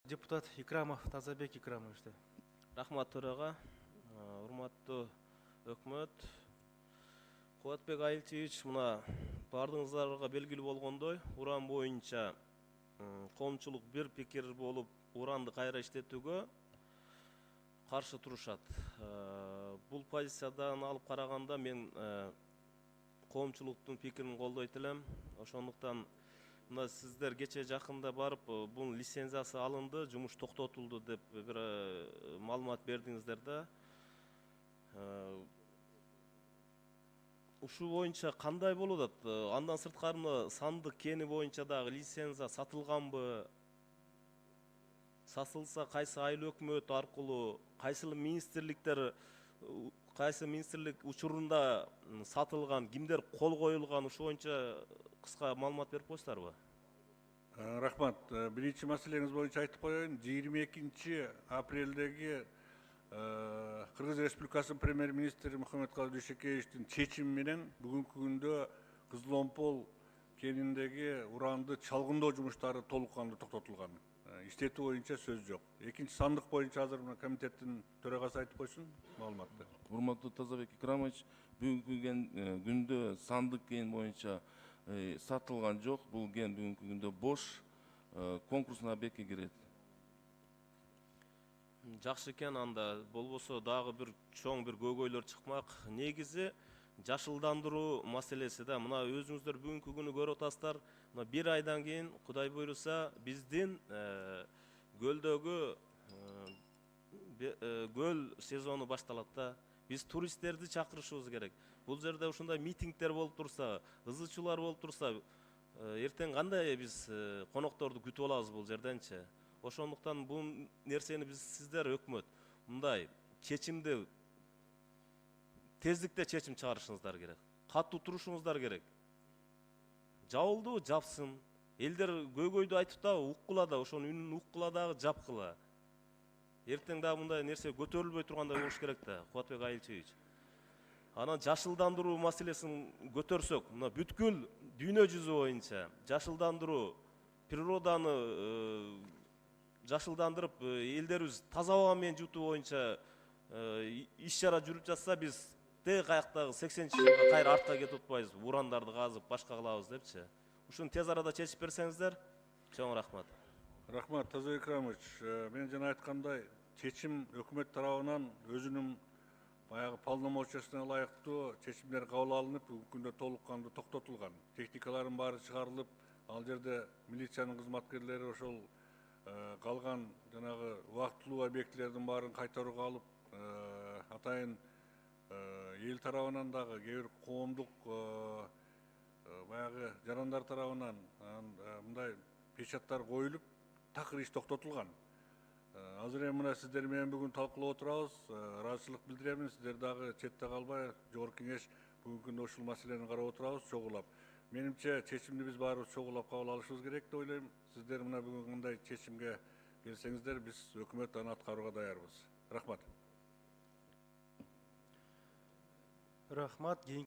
Депутат Икрамов Тазабек Икрамовичте. Рахмат төрага, урматтуу өкмөт. Кубатбек Айылчевич, мына бардыңыздарга белгилүү болгондой, уран боюнча коомчулук бир пикир болуп, уранды кайра иштетүүгө каршы турушат. Бул позициядан алып караганда мен коомчулуктун пикирин колдойт элем. Ошондуктан мына сиздер кече жакында барып, бунун лицензиясы алынды, жумуш токтотулду деп бир маалымат бердиңиздер да. Ушул боюнча кандай болуп атат? Андан сырткары сандык кени боюнча дагы лицензия сатылганбы? Сатылса кайсы айыл өкмөт аркылуу, кайсы министрликтер, кайсы министрлик учурунда сатылган, кимдер кол коюлган, ушул боюнча кыска маалымат берип коесуздарбы? Рахмат. Биринчи маселеңиз боюнча айтып коеюн. 22 апрелдеги Кыргыз Республикасынын премьер-министри Мухаммедкалый Дүйшөкеевичтин чечими менен бүгүнкү күндө Кызыломпол кениндеги уранды чалгындоо жумуштары толук кандуу токтотулган. Иштетүү боюнча сөз жок. Экинчи сандык боюнча азыр мына комитеттин төрагасы айтып койсун маалыматты. Урматтуу Тазабек Икрамович, бүгүнкү күндө сандык кен боюнча сатылган жок. Бул кен бүгүнкү күндө бош, конкурсный объектке кирет. Жакшы экен, анда болбосо дагы бир чоң бир көйгөйлөр чыкмак. Негизи жашылдандыруу маселеси да. Мына өзүңүздөр бүгүнкү күнү көрүп атасыздар. Мына бир айдан кийин Кудай буйруса биздин көлдөгү көл сезону башталат да. Биз туристтерди чакырышыбыз керек. Бул жерде ушундай митингдер болуп турса, ызычуулар болуп турса, эртең кандай биз конокторду күтүп алабыз бул жерденчи? Ошондуктан бул нерсени биз сиздер өкмөт мындай чечимди тездикте чечим чыгарышыңыздар керек. Катуу турушуңуздар керек. Жабылды, жапсын. Элдер көйгөйдү айтып да, уккула да, ошонун үнүн уккула дагы, жапкыла. Эртең дагы мындай нерсе көтөрүлбөй тургандай болуш керек да, Кубатбек Айылчевич. Анан жашылдандыруу маселесин көтөрсөк, мына бүткүл дүйнө жүзү боюнча жашылдандыруу, природаны жашылдандырып, элдерибиз таза аба менен жутуу боюнча иш чара жүрүп жатса, биз каяктагы 80-жылга кайра артка кетип атпайбыз, урандарды казып, башка кылабыз депчи. Ушуну тез арада чечип берсеңиздер, чоң рахмат. Рахмат, Тазабек Икрамович. Мен жана айткандай, чечим өкмөт тарабынан өзүнүн баягы полномочиясына ылайыктуу чечимдер кабыл алынып, бүгүнкү күндө толук кандуу токтотулган. Техникалардын баары чыгарылып, ал жерде милициянын кызматкерлери ошол калган жанагы убактылуу объектилердин баарын кайтарууга алып, атайын эл тарабынан дагы кээ бир коомдук баягы жарандар тарабынан мындай печаттар коюлуп, такыр иш токтотулган. Азыр эми мына сиздер менен бүгүн талкуулап отурабыз. Ыраазычылык билдиремин. Сиздер дагы четте калбай, Жогорку Кеңеш бүгүнкү күндө ушул маселени карап отурабыз чогулап. Менимче чечимди биз баарыбыз чогулап кабыл алышыбыз керек деп ойлойм. Сиздер мына бүгүн кандай чечимге келсеңиздер, биз өкмөт аны аткарууга даярбыз. Рахмат. Рахмат.